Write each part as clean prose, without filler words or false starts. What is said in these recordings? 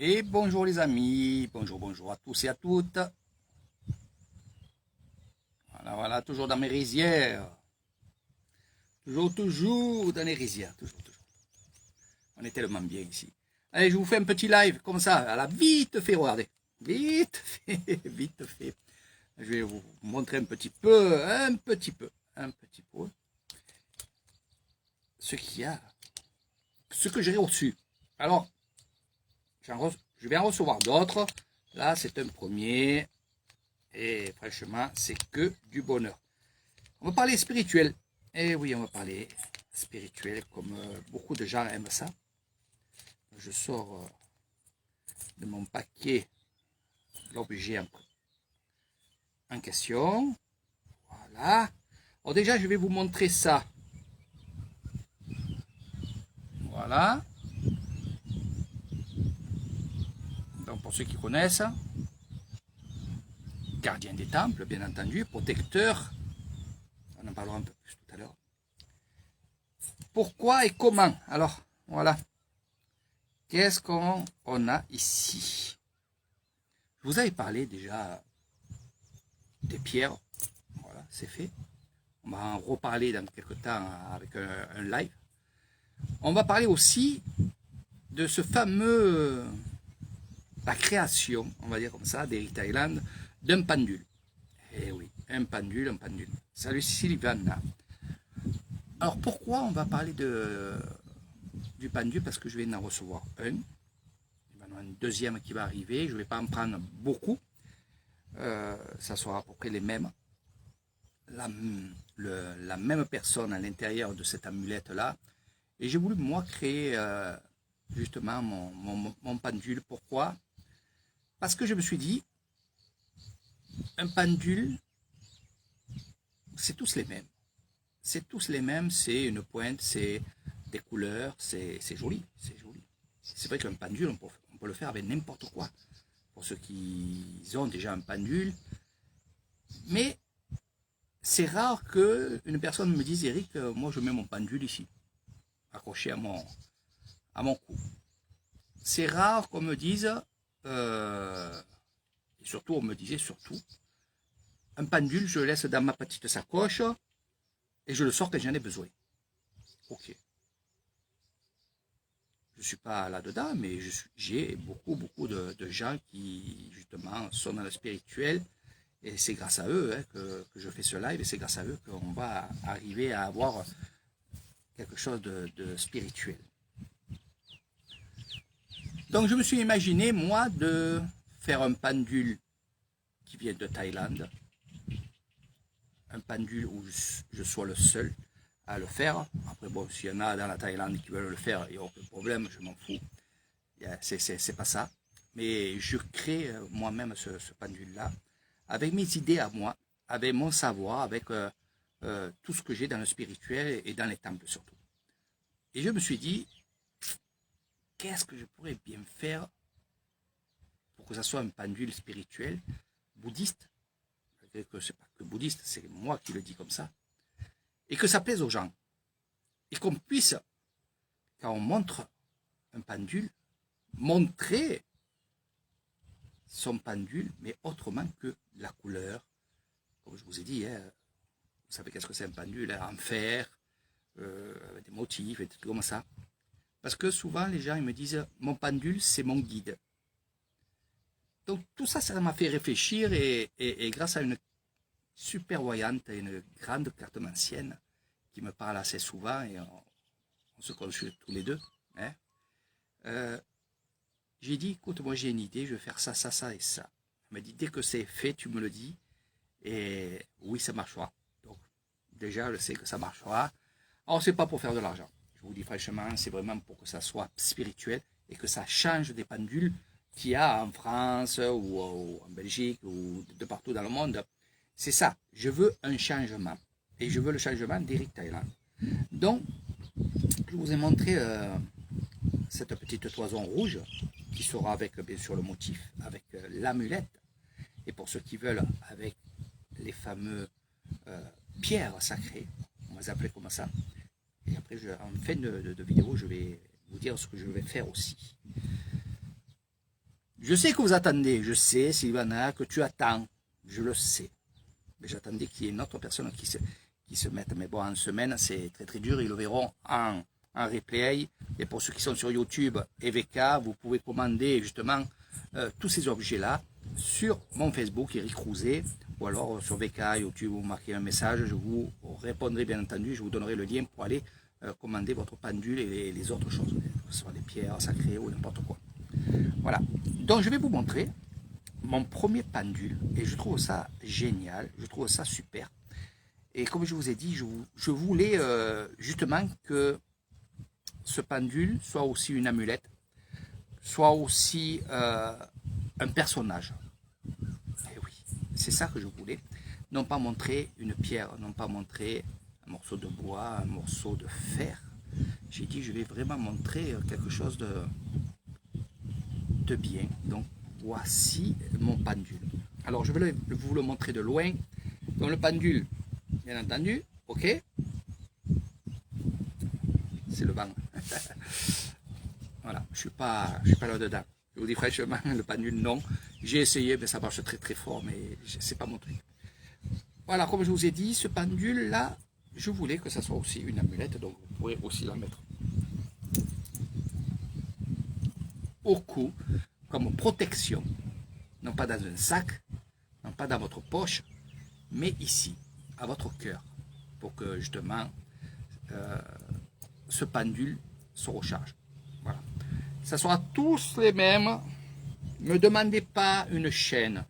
Et bonjour les amis, bonjour à tous et à toutes. Voilà, toujours dans mes rizières. Toujours dans les rizières, toujours. On est tellement bien ici. Allez, je vous fais un petit live comme ça, à la vite fait, regardez. Vite fait, vite fait. Je vais vous montrer un petit peu, ce qu'il y a, ce que j'ai reçu. Alors, je vais en recevoir d'autres. Là, c'est un premier. Et franchement, c'est que du bonheur. On va parler spirituel. Eh oui, on va parler spirituel, comme beaucoup de gens aiment ça. Je sors de mon paquet l'objet en question. Voilà. Alors déjà, je vais vous montrer ça. Voilà. Donc pour ceux qui connaissent, gardien des temples, bien entendu, protecteur. On en parlera un peu plus tout à l'heure. Pourquoi et comment? Alors, voilà. Qu'est-ce qu'on a ici? Je vous avais parlé déjà des pierres. Voilà, c'est fait. On va en reparler dans quelques temps avec un live. On va parler aussi de ce fameux, la création, on va dire comme ça, d'Eric Thailand, d'un pendule. Eh oui, un pendule. Salut Sylvain. Alors pourquoi on va parler du pendule? Parce que je vais en recevoir un. Il y en a un deuxième qui va arriver. Je ne vais pas en prendre beaucoup. Ça sera à peu près les mêmes. La même personne à l'intérieur de cette amulette-là. Et j'ai voulu, moi, créer justement mon pendule. Pourquoi? Parce que je me suis dit, un pendule, c'est tous les mêmes. C'est tous les mêmes, c'est une pointe, c'est des couleurs, c'est joli, c'est joli. C'est vrai qu'un pendule, on peut le faire avec n'importe quoi. Pour ceux qui ont déjà un pendule. Mais c'est rare qu'une personne me dise, Eric, moi je mets mon pendule ici, accroché à mon cou. C'est rare qu'on me dise, et surtout on me disait surtout, un pendule je le laisse dans ma petite sacoche et je le sors quand j'en ai besoin. Ok. Je ne suis pas là-dedans, mais j'ai beaucoup de gens qui justement sont dans le spirituel et c'est grâce à eux que je fais ce live et c'est grâce à eux qu'on va arriver à avoir quelque chose de spirituel. Donc je me suis imaginé, moi, de faire un pendule qui vient de Thaïlande, un pendule où je sois le seul à le faire. Après, bon, s'il y en a dans la Thaïlande qui veulent le faire, il n'y a aucun problème, je m'en fous. C'est pas ça. Mais je crée moi-même ce pendule-là, avec mes idées à moi, avec mon savoir, avec tout ce que j'ai dans le spirituel et dans les temples surtout. Et je me suis dit, qu'est-ce que je pourrais bien faire pour que ça soit un pendule spirituel, bouddhiste, que c'est pas que bouddhiste, c'est moi qui le dis comme ça, et que ça plaise aux gens. Et qu'on puisse, quand on montre un pendule, montrer son pendule, mais autrement que la couleur. Comme je vous ai dit, vous savez qu'est-ce que c'est un pendule, en fer, avec des motifs, et tout comme ça. Parce que souvent, les gens ils me disent, mon pendule, c'est mon guide. Donc tout ça, ça m'a fait réfléchir et grâce à une super voyante et une grande cartomancienne qui me parle assez souvent et on se consulte tous les deux, hein, j'ai dit, écoute, moi j'ai une idée, je vais faire ça, ça, ça et ça. Elle m'a dit, dès que c'est fait, tu me le dis. Et oui, ça marchera. Donc, déjà, je sais que ça marchera. Alors, c'est pas pour faire de l'argent. Je vous dis franchement, c'est vraiment pour que ça soit spirituel et que ça change des pendules qu'il y a en France ou en Belgique ou de partout dans le monde. C'est ça. Je veux un changement. Et je veux le changement d'Eric Thailand. Donc, je vous ai montré cette petite toison rouge qui sera avec, bien sûr, le motif, avec l'amulette. Et pour ceux qui veulent, avec les fameux pierres sacrées, on va les appeler comme ça. Et après, en fin de vidéo, je vais vous dire ce que je vais faire aussi. Je sais que vous attendez, je sais, Sylvana, que tu attends, je le sais. Mais j'attendais qu'il y ait une autre personne qui se mette. Mais bon, en semaine, c'est très très dur, ils le verront en replay. Et pour ceux qui sont sur YouTube et VK, vous pouvez commander justement tous ces objets-là sur mon Facebook, Eric Rouzet, ou alors sur VK, YouTube, vous marquez un message, je vous répondrai bien entendu, je vous donnerai le lien pour aller commander votre pendule et les autres choses, que ce soit des pierres sacrées ou n'importe quoi. Voilà, donc je vais vous montrer mon premier pendule et je trouve ça génial, je trouve ça super. Et comme je vous ai dit, je voulais justement que ce pendule soit aussi une amulette, soit aussi un personnage. Et oui, c'est ça que je voulais. Non pas montrer une pierre, non pas montrer un morceau de bois, un morceau de fer. J'ai dit, je vais vraiment montrer quelque chose de bien. Donc, voici mon pendule. Alors, je vais vous le montrer de loin. Donc, le pendule, bien entendu, ok. C'est le vent. Voilà, je suis pas là-dedans. Je vous dis franchement, le pendule, non. J'ai essayé, mais ça marche très très fort, mais c'est pas mon truc. Voilà, comme je vous ai dit, ce pendule-là, je voulais que ça soit aussi une amulette, donc vous pourrez aussi la mettre au cou, comme protection. Non pas dans un sac, non pas dans votre poche, mais ici, à votre cœur, pour que justement ce pendule se recharge. Voilà. Ça sera tous les mêmes. Ne me demandez pas une chaîne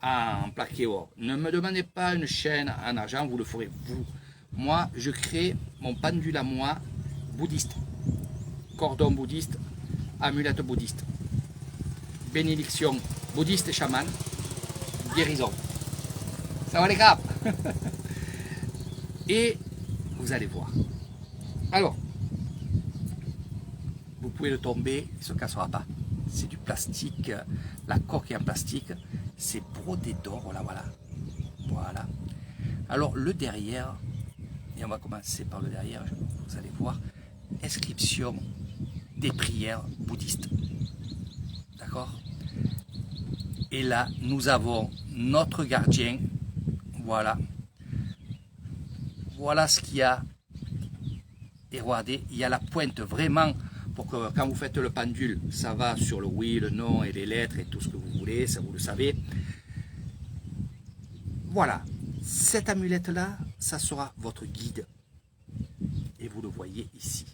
en plaqué or. Ne me demandez pas une chaîne en argent, vous le ferez vous. Moi, je crée mon pendule à moi, bouddhiste. Cordon bouddhiste, amulette bouddhiste. Bénédiction bouddhiste et chaman, guérison. Ça va les gars. Et vous allez voir. Alors, vous pouvez le tomber, il ne se cassera pas. C'est du plastique, la coque est en plastique, c'est brodé d'or, voilà, voilà. Voilà. Alors le derrière, et on va commencer par le derrière, vous allez voir, inscription des prières bouddhistes. D'accord? Et là, nous avons notre gardien, voilà. Voilà ce qu'il y a. Et regardez, il y a la pointe vraiment pour que quand vous faites le pendule, ça va sur le oui, le non et les lettres et tout ce que vous voulez, ça vous le savez. Voilà, cette amulette-là, ça sera votre guide. Et vous le voyez ici.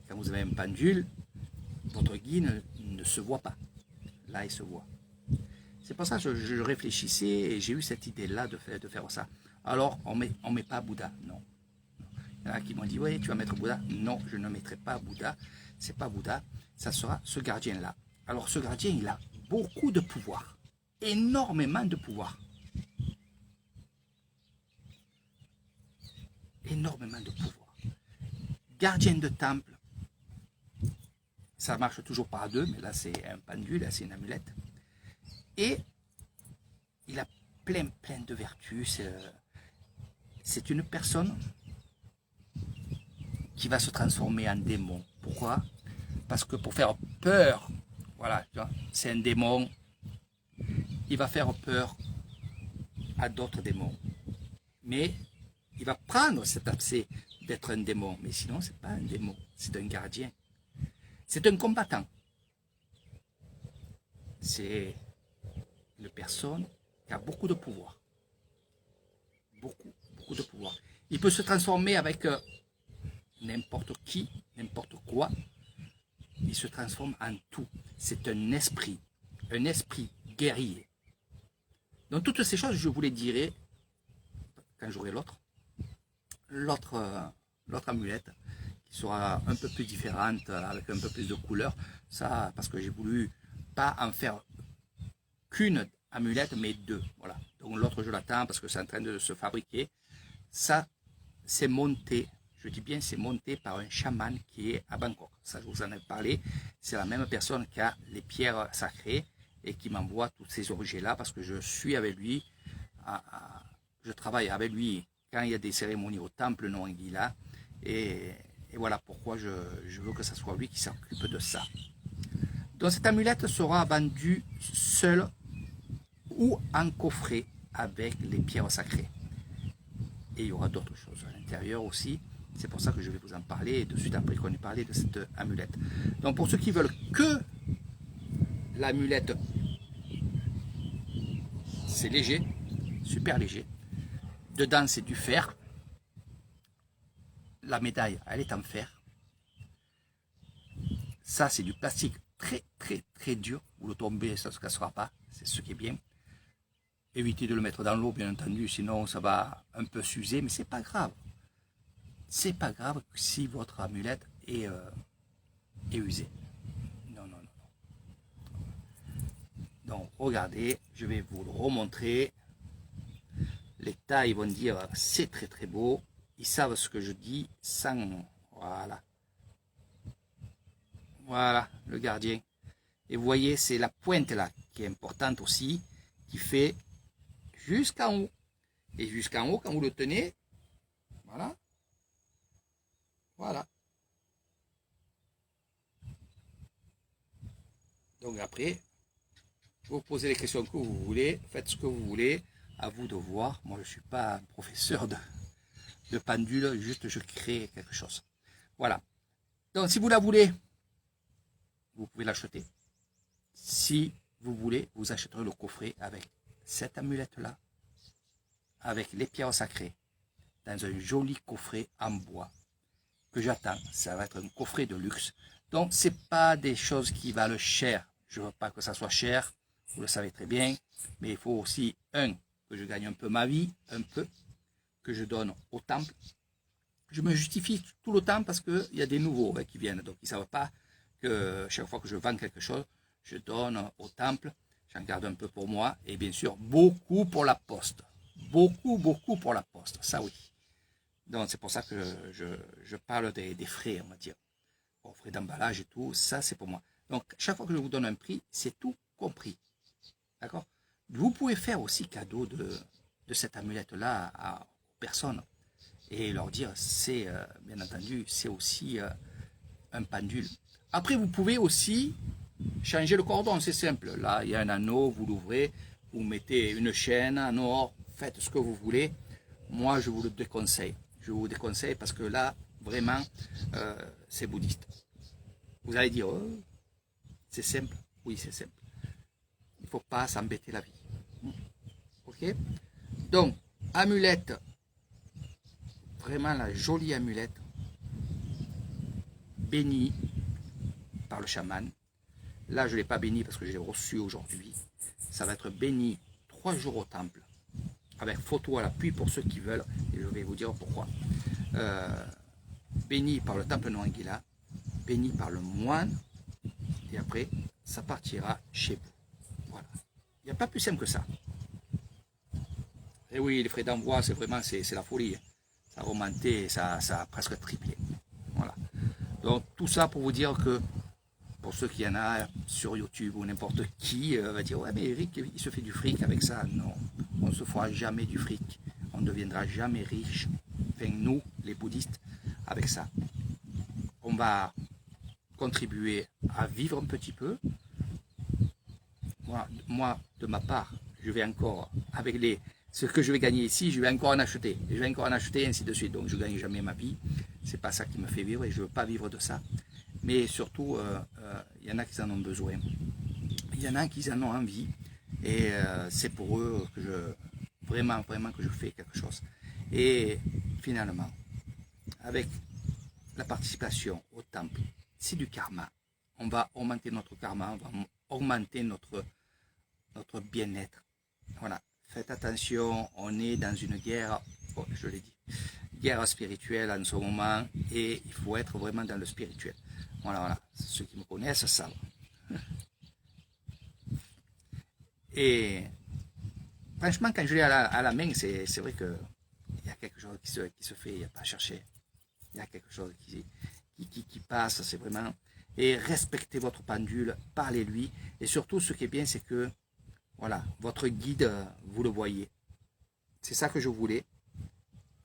Quand vous avez un pendule, votre guide ne se voit pas. Là, il se voit. C'est pour ça que je réfléchissais et j'ai eu cette idée-là de faire ça. Alors, on met pas Bouddha, non. Il y en a qui m'ont dit, oui, tu vas mettre Bouddha. Non, je ne mettrai pas Bouddha. C'est pas Bouddha. Ça sera ce gardien-là. Alors, ce gardien, il a beaucoup de pouvoir. Énormément de pouvoir. Énormément de pouvoir. Gardien de temple. Ça marche toujours par deux, mais là, c'est un pendule, là, c'est une amulette. Et il a plein de vertus. C'est une personne qui va se transformer en démon. Pourquoi? Parce que pour faire peur, voilà, c'est un démon, il va faire peur à d'autres démons. Mais il va prendre cet accès d'être un démon. Mais sinon, ce n'est pas un démon, c'est un gardien. C'est un combattant. C'est une personne qui a beaucoup de pouvoir. Beaucoup de pouvoir. Il peut se transformer avec n'importe qui, n'importe quoi. Il se transforme en tout. C'est un esprit guerrier. Donc toutes ces choses, je vous les dirai quand j'aurai l'autre amulette, qui sera un peu plus différente, avec un peu plus de couleurs. Ça, parce que j'ai voulu pas en faire qu'une amulette, mais deux. Voilà. Donc l'autre, je l'attends parce que c'est en train de se fabriquer. Ça, c'est monté. Je dis bien, c'est monté par un chaman qui est à Bangkok. Ça, je vous en ai parlé. C'est la même personne qui a les pierres sacrées et qui m'envoie tous ces objets-là parce que je suis avec lui. Je travaille avec lui quand il y a des cérémonies au temple non Anguilla. Et voilà pourquoi je veux que ce soit lui qui s'occupe de ça. Donc cette amulette sera vendue seule ou en coffret avec les pierres sacrées. Et il y aura d'autres choses à l'intérieur aussi. C'est pour ça que je vais vous en parler de suite après qu'on ait parlé de cette amulette. Donc pour ceux qui veulent que l'amulette, c'est léger, super léger. Dedans c'est du fer. La médaille, elle est en fer. Ça c'est du plastique très dur. Vous le tombez, ça ne se cassera pas. C'est ce qui est bien. Évitez de le mettre dans l'eau, bien entendu, sinon ça va un peu s'user, mais c'est pas grave. C'est pas grave si votre amulette est usée. Non. Donc, regardez, je vais vous le remontrer. Les tailles vont dire c'est très beau. Ils savent ce que je dis sans... Voilà. Voilà, le gardien. Et vous voyez, c'est la pointe là qui est importante aussi, qui fait jusqu'en haut. Et jusqu'en haut, quand vous le tenez, voilà. Voilà. Donc après, vous posez les questions que vous voulez, faites ce que vous voulez, à vous de voir. Moi, je ne suis pas un professeur de pendule, juste je crée quelque chose. Voilà. Donc si vous la voulez, vous pouvez l'acheter. Si vous voulez, vous achèterez le coffret avec cette amulette-là, avec les pierres sacrées, dans un joli coffret en bois que j'attends. Ça va être un coffret de luxe. Donc, ce n'est pas des choses qui valent cher. Je ne veux pas que ça soit cher, vous le savez très bien. Mais il faut aussi, que je gagne un peu ma vie, un peu, que je donne au temple. Je me justifie tout le temps parce qu'il y a des nouveaux qui viennent. Donc, ils ne savent pas que chaque fois que je vends quelque chose, je donne au temple. J'en garde un peu pour moi. Et bien sûr, beaucoup pour la poste. Beaucoup pour la poste. Ça, oui. Donc, c'est pour ça que je parle des frais, on va dire. Bon, frais d'emballage et tout, ça, c'est pour moi. Donc, chaque fois que je vous donne un prix, c'est tout compris. D'accord? Vous pouvez faire aussi cadeau de cette amulette-là aux personnes et leur dire, c'est, bien entendu, c'est aussi un pendule. Après, vous pouvez aussi changer le cordon, c'est simple. Là, il y a un anneau, vous l'ouvrez, vous mettez une chaîne, un or, faites ce que vous voulez. Moi, je vous le déconseille. Je vous déconseille parce que là, vraiment, c'est bouddhiste. Vous allez dire, oh, c'est simple. Oui, c'est simple. Il ne faut pas s'embêter la vie. Ok? Donc, amulette, vraiment la jolie amulette, bénie par le chaman. Là, je ne l'ai pas béni parce que je l'ai reçu aujourd'hui. Ça va être béni 3 jours au temple, avec photo à l'appui pour ceux qui veulent, et je vais vous dire pourquoi. Béni par le temple Noangila, béni par le moine, et après, ça partira chez vous. Voilà. Il n'y a pas plus simple que ça. Et oui, les frais d'envoi, c'est vraiment, c'est la folie. Ça a augmenté, ça a presque triplé. Voilà. Donc, tout ça pour vous dire que, pour ceux qui en a sur YouTube ou n'importe qui, va dire, ouais, mais Eric, il se fait du fric avec ça. Non, on ne se fera jamais du fric. On ne deviendra jamais riche. Enfin, nous, les bouddhistes, avec ça. On va contribuer à vivre un petit peu. Moi, de ma part, je vais encore, avec ce que je vais gagner ici, je vais encore en acheter. Et je vais encore en acheter, et ainsi de suite. Donc, je ne gagne jamais ma vie. C'est pas ça qui me fait vivre et je ne veux pas vivre de ça. Mais surtout, il y en a qui en ont besoin. Il y en a qui en ont envie. Et c'est pour eux que vraiment que je fais quelque chose. Et finalement, avec la participation au temple, c'est du karma. On va augmenter notre karma, on va augmenter notre bien-être. Voilà. Faites attention, on est dans une guerre, oh, je l'ai dit, guerre spirituelle en ce moment, et il faut être vraiment dans le spirituel. Voilà. Ceux qui me connaissent savent. Et franchement, quand je l'ai à la main, c'est vrai qu'il y a quelque chose qui se fait, il n'y a pas à chercher. Il y a quelque chose qui passe, c'est vraiment... Et respectez votre pendule, parlez-lui. Et surtout, ce qui est bien, c'est que, voilà, votre guide, vous le voyez. C'est ça que je voulais.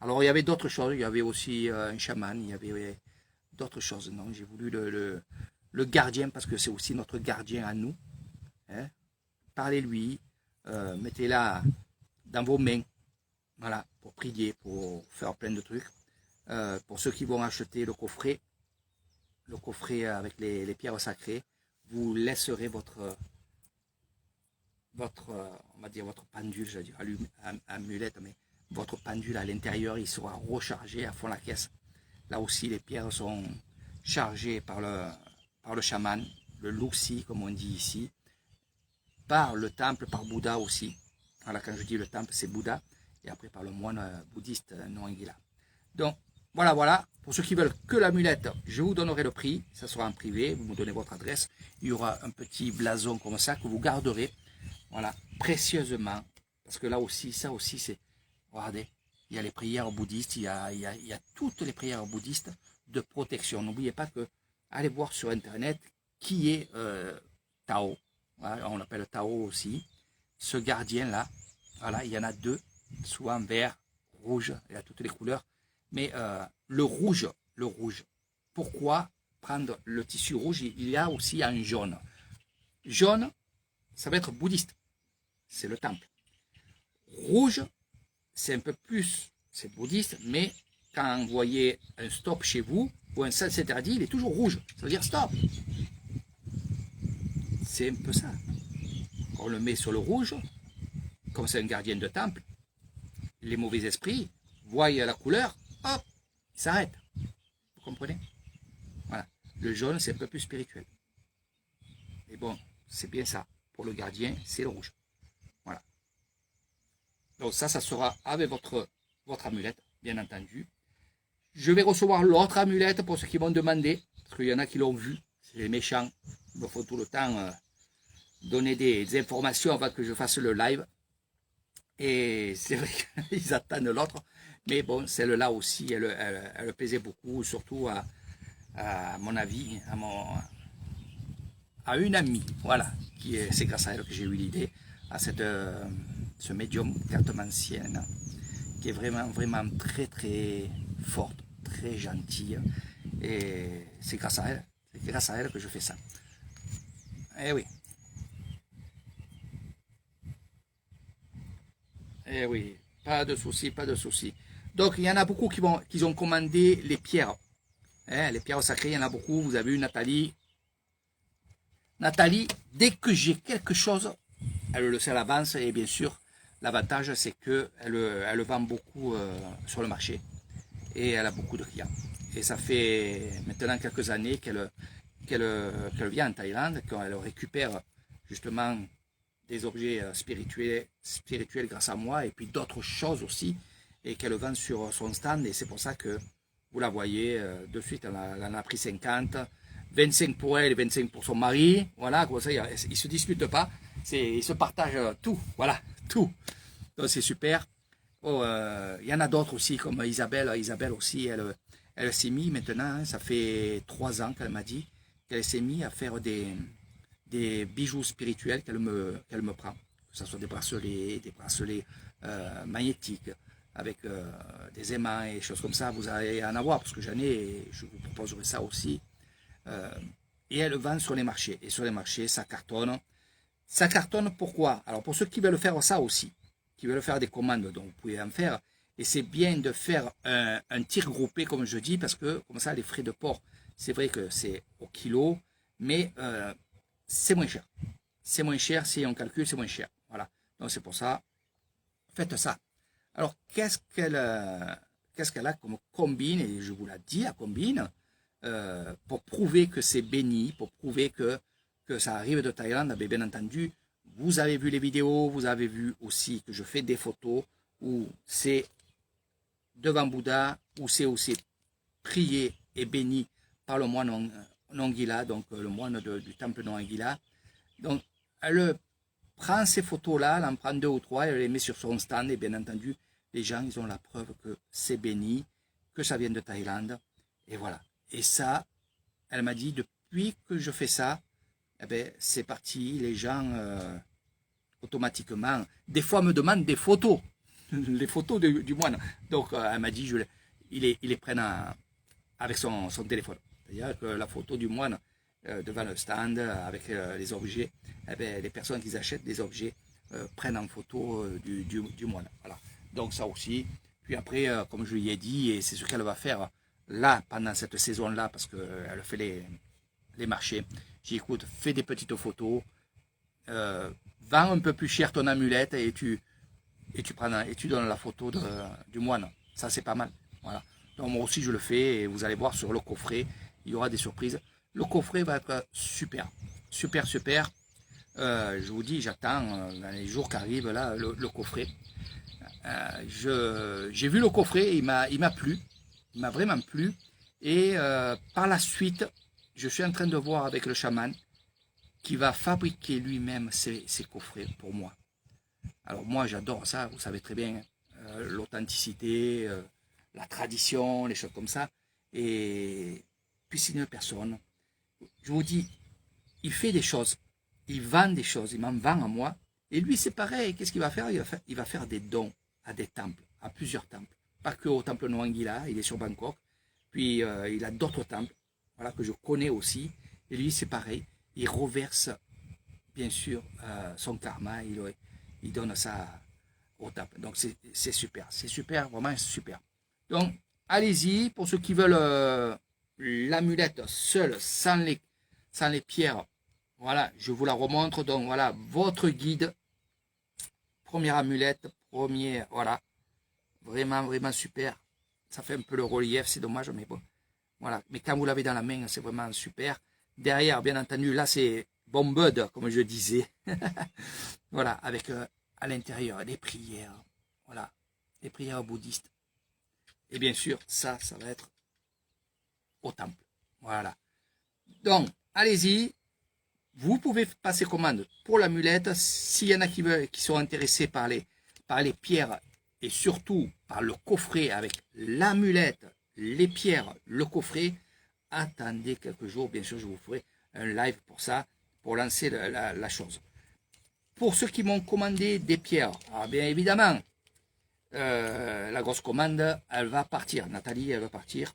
Alors, il y avait d'autres choses. Il y avait aussi un chaman, il y avait d'autres choses. Non, j'ai voulu le gardien, parce que c'est aussi notre gardien à nous. Hein. Parlez-lui, mettez-la dans vos mains, voilà, pour prier, pour faire plein de trucs. Pour ceux qui vont acheter le coffret avec les pierres sacrées, vous laisserez votre on va dire votre pendule, je vais dire amulette, mais votre pendule à l'intérieur, il sera rechargé à fond la caisse. Là aussi, les pierres sont chargées par le chaman, le Luxi, comme on dit ici, par le temple, par Bouddha aussi. Voilà, quand je dis le temple, c'est Bouddha, et après par le moine bouddhiste Noangila. Donc, voilà. Pour ceux qui veulent que l'amulette, je vous donnerai le prix. Ça sera en privé. Vous me donnez votre adresse. Il y aura un petit blason comme ça que vous garderez. Voilà, précieusement. Parce que là aussi, ça aussi, c'est... Regardez, il y a les prières bouddhistes. Il y a toutes les prières bouddhistes de protection. N'oubliez pas que... Allez voir sur Internet qui est Tao. Voilà, on l'appelle Tao aussi. Ce gardien-là, voilà, il y en a deux. Souvent vert, rouge. Il y a toutes les couleurs. Mais le rouge, pourquoi prendre le tissu rouge? Il y a aussi un jaune. Jaune, ça va être bouddhiste, c'est le temple. Rouge, c'est un peu plus, c'est bouddhiste, mais quand vous voyez un stop chez vous, ou un sens interdit, il est toujours rouge, ça veut dire stop. C'est un peu ça. On le met sur le rouge, comme c'est un gardien de temple, les mauvais esprits voient la couleur, hop, il s'arrête. Vous comprenez? Voilà. Le jaune, c'est un peu plus spirituel. Mais bon, c'est bien ça. Pour le gardien, c'est le rouge. Voilà. Donc ça sera avec votre amulette, bien entendu. Je vais recevoir l'autre amulette pour ceux qui m'ont demandé, parce qu'il y en a qui l'ont vu. C'est les méchants. Il me faut tout le temps donner des informations avant que je fasse le live. Et c'est vrai qu'ils attendent l'autre. Mais bon, celle-là aussi, elle plaisait beaucoup, surtout à mon avis, à une amie, voilà, c'est grâce à elle que j'ai eu l'idée, à ce médium cartomancienne, qui est vraiment très très forte, très gentille, et c'est grâce à elle que je fais ça. Eh oui. Eh oui, pas de souci, pas de souci. Donc, il y en a beaucoup qui ont commandé les pierres. Hein, les pierres sacrées, il y en a beaucoup. Vous avez vu Nathalie. Nathalie, dès que j'ai quelque chose, elle le sait à l'avance. Et bien sûr, l'avantage, c'est qu'elle vend beaucoup sur le marché. Et elle a beaucoup de clients. Et ça fait maintenant quelques années qu'elle vient en Thaïlande, qu'elle récupère justement des objets spirituels grâce à moi, et puis d'autres choses aussi, et qu'elle vend sur son stand, et c'est pour ça que vous la voyez de suite, elle en a pris 50, 25 pour elle et 25 pour son mari, voilà, comme ça, ils ne se disputent pas, ils se partagent tout, voilà, tout, donc c'est super. Oh, y en a d'autres aussi, comme Isabelle aussi, elle s'est mise maintenant, hein, ça fait 3 ans qu'elle m'a dit, qu'elle s'est mise à faire des bijoux spirituels qu'elle me prend, que ce soit des bracelets magnétiques, avec des aimants et choses comme ça, vous allez en avoir, parce que j'en ai, et je vous proposerai ça aussi. Et elle vend sur les marchés, et sur les marchés, ça cartonne. Ça cartonne pourquoi? Alors pour ceux qui veulent faire ça aussi, qui veulent faire des commandes, donc vous pouvez en faire, et c'est bien de faire un tir groupé, comme je dis, parce que comme ça, les frais de port, c'est vrai que c'est au kilo, mais c'est moins cher. C'est moins cher, si on calcule, c'est moins cher. Voilà. Donc c'est pour ça, faites ça. Alors, qu'est-ce qu'elle a comme combine, et je vous l'ai dit, la combine, pour prouver que c'est béni, pour prouver que ça arrive de Thaïlande, mais bien entendu, vous avez vu les vidéos, vous avez vu aussi que je fais des photos où c'est devant Bouddha, où c'est aussi prié et béni par le moine Noangila, donc le moine du temple Noangila. Donc, elle prend ces photos-là, elle en prend 2 ou 3, elle les met sur son stand, et bien entendu, les gens, ils ont la preuve que c'est béni, que ça vient de Thaïlande, et voilà. Et ça, elle m'a dit, depuis que je fais ça, eh ben, c'est parti, les gens, automatiquement, des fois me demandent des photos, les photos du moine. Donc, elle m'a dit, ils les prennent avec son téléphone. C'est-à-dire que la photo du moine, devant le stand avec les objets, eh bien, les personnes qui achètent des objets prennent en photo du moine. Voilà. Donc ça aussi. Puis après, comme je lui ai dit, et c'est ce qu'elle va faire là, pendant cette saison-là, parce qu'elle fait les marchés, j'ai dit, écoute, fais des petites photos, vends un peu plus cher ton amulette et tu donnes la photo du moine. Ça, c'est pas mal. Voilà. Donc moi aussi, je le fais et vous allez voir sur le coffret, il y aura des surprises. Le coffret va être super, super, super. Je vous dis, j'attends dans les jours qui arrivent là le coffret. J'ai vu le coffret, il m'a plu, il m'a vraiment plu. Et par la suite, je suis en train de voir avec le chaman qui va fabriquer lui-même ses coffrets pour moi. Alors moi, j'adore ça, vous savez très bien, l'authenticité, la tradition, les choses comme ça. Et puis c'est une personne, je vous dis, il fait des choses, il vend des choses, il m'en vend à moi. Et lui, c'est pareil, qu'est-ce qu'il va faire? Il va faire des dons à des temples, à plusieurs temples. Pas que au temple Noangila, il est sur Bangkok. Puis il a d'autres temples, voilà, que je connais aussi. Et lui, c'est pareil, il reverse, bien sûr, son karma, il donne ça au temple. Donc c'est super, vraiment super. Donc, allez-y, pour ceux qui veulent l'amulette seule, sans les pierres. Voilà, je vous la remontre. Donc voilà, votre guide. Première amulette, voilà. Vraiment, vraiment super. Ça fait un peu le relief, c'est dommage, mais bon. Voilà, mais quand vous l'avez dans la main, c'est vraiment super. Derrière, bien entendu, là c'est bon bud, comme je disais. Voilà, avec à l'intérieur des prières. Voilà, des prières bouddhistes. Et bien sûr, ça va être au temple. Voilà. Donc, allez-y. Vous pouvez passer commande pour l'amulette. S'il y en a qui sont intéressés par les pierres et surtout par le coffret avec l'amulette, les pierres, le coffret, attendez quelques jours. Bien sûr, je vous ferai un live pour ça, pour lancer la chose. Pour ceux qui m'ont commandé des pierres, bien évidemment, la grosse commande, elle va partir. Nathalie, elle va partir.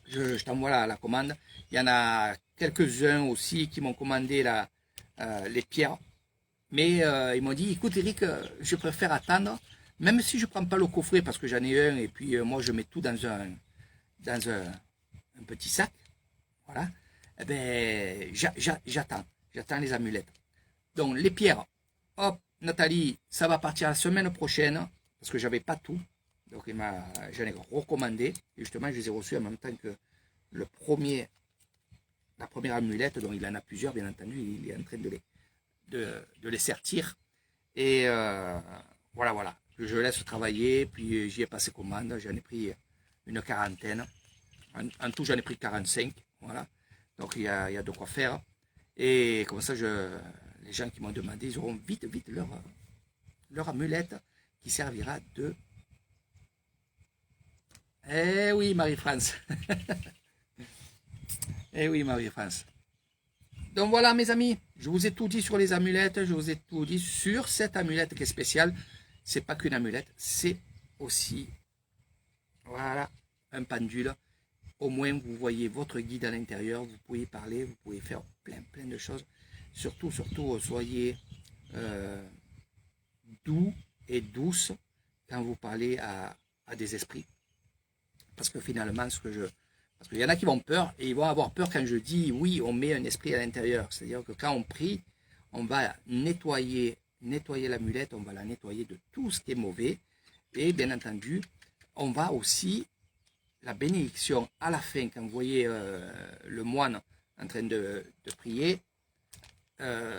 Je t'envoie la commande. Il y en a quelques-uns aussi qui m'ont commandé les pierres. Mais ils m'ont dit, écoute Eric, je préfère attendre, même si je ne prends pas le coffret parce que j'en ai un et puis moi je mets tout dans un petit sac. Voilà. Eh ben, j'attends les amulettes. Donc les pierres, hop, Nathalie, ça va partir la semaine prochaine parce que j'avais pas tout. Donc j'en ai recommandé. Et justement, je les ai reçus en même temps que la première amulette. Donc il en a plusieurs, bien entendu. Il est en train de les sertir. Et voilà. Je laisse travailler. Puis j'y ai passé commande. J'en ai pris une quarantaine. En tout, j'en ai pris 45. Voilà. Donc il y a de quoi faire. Et comme ça, les gens qui m'ont demandé, ils auront vite leur amulette qui servira de... Eh oui, Marie-France. Eh oui, Marie-France. Donc voilà, mes amis, je vous ai tout dit sur les amulettes, je vous ai tout dit sur cette amulette qui est spéciale. C'est pas qu'une amulette, c'est aussi, voilà, un pendule. Au moins, vous voyez votre guide à l'intérieur, vous pouvez parler, vous pouvez faire plein de choses. Surtout, soyez doux et douce quand vous parlez à des esprits. Parce que finalement, parce qu'il y en a qui vont peur et ils vont avoir peur quand je dis oui, on met un esprit à l'intérieur. C'est-à-dire que quand on prie, on va nettoyer l'amulette, on va la nettoyer de tout ce qui est mauvais. Et bien entendu, on va aussi, la bénédiction à la fin, quand vous voyez le moine en train de prier,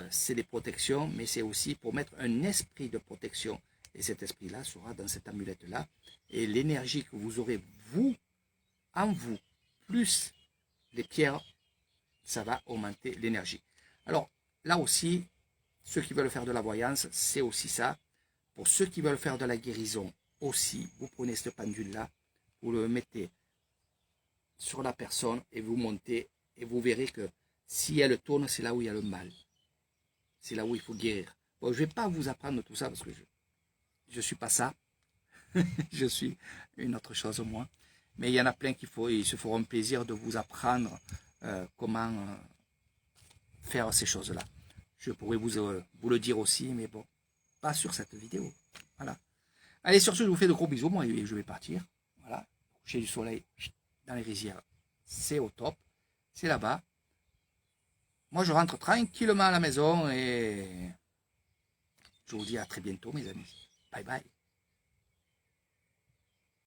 c'est des protections, mais c'est aussi pour mettre un esprit de protection. Et cet esprit-là sera dans cette amulette-là. Et l'énergie que vous aurez, en vous, plus les pierres, ça va augmenter l'énergie. Alors, là aussi, ceux qui veulent faire de la voyance, c'est aussi ça. Pour ceux qui veulent faire de la guérison aussi, vous prenez ce pendule-là, vous le mettez sur la personne et vous montez et vous verrez que si elle tourne, c'est là où il y a le mal. C'est là où il faut guérir. Bon, je ne vais pas vous apprendre tout ça parce que je ne suis pas ça. Je suis une autre chose moi. Mais il y en a plein ils se feront plaisir de vous apprendre comment faire ces choses-là. Je pourrais vous le dire aussi, mais bon, pas sur cette vidéo. Voilà. Allez, sur ce, je vous fais de gros bisous. Moi, je vais partir. Voilà. Coucher du soleil dans les rizières, c'est au top. C'est là-bas. Moi, je rentre tranquillement à la maison et je vous dis à très bientôt, mes amis. Bye bye.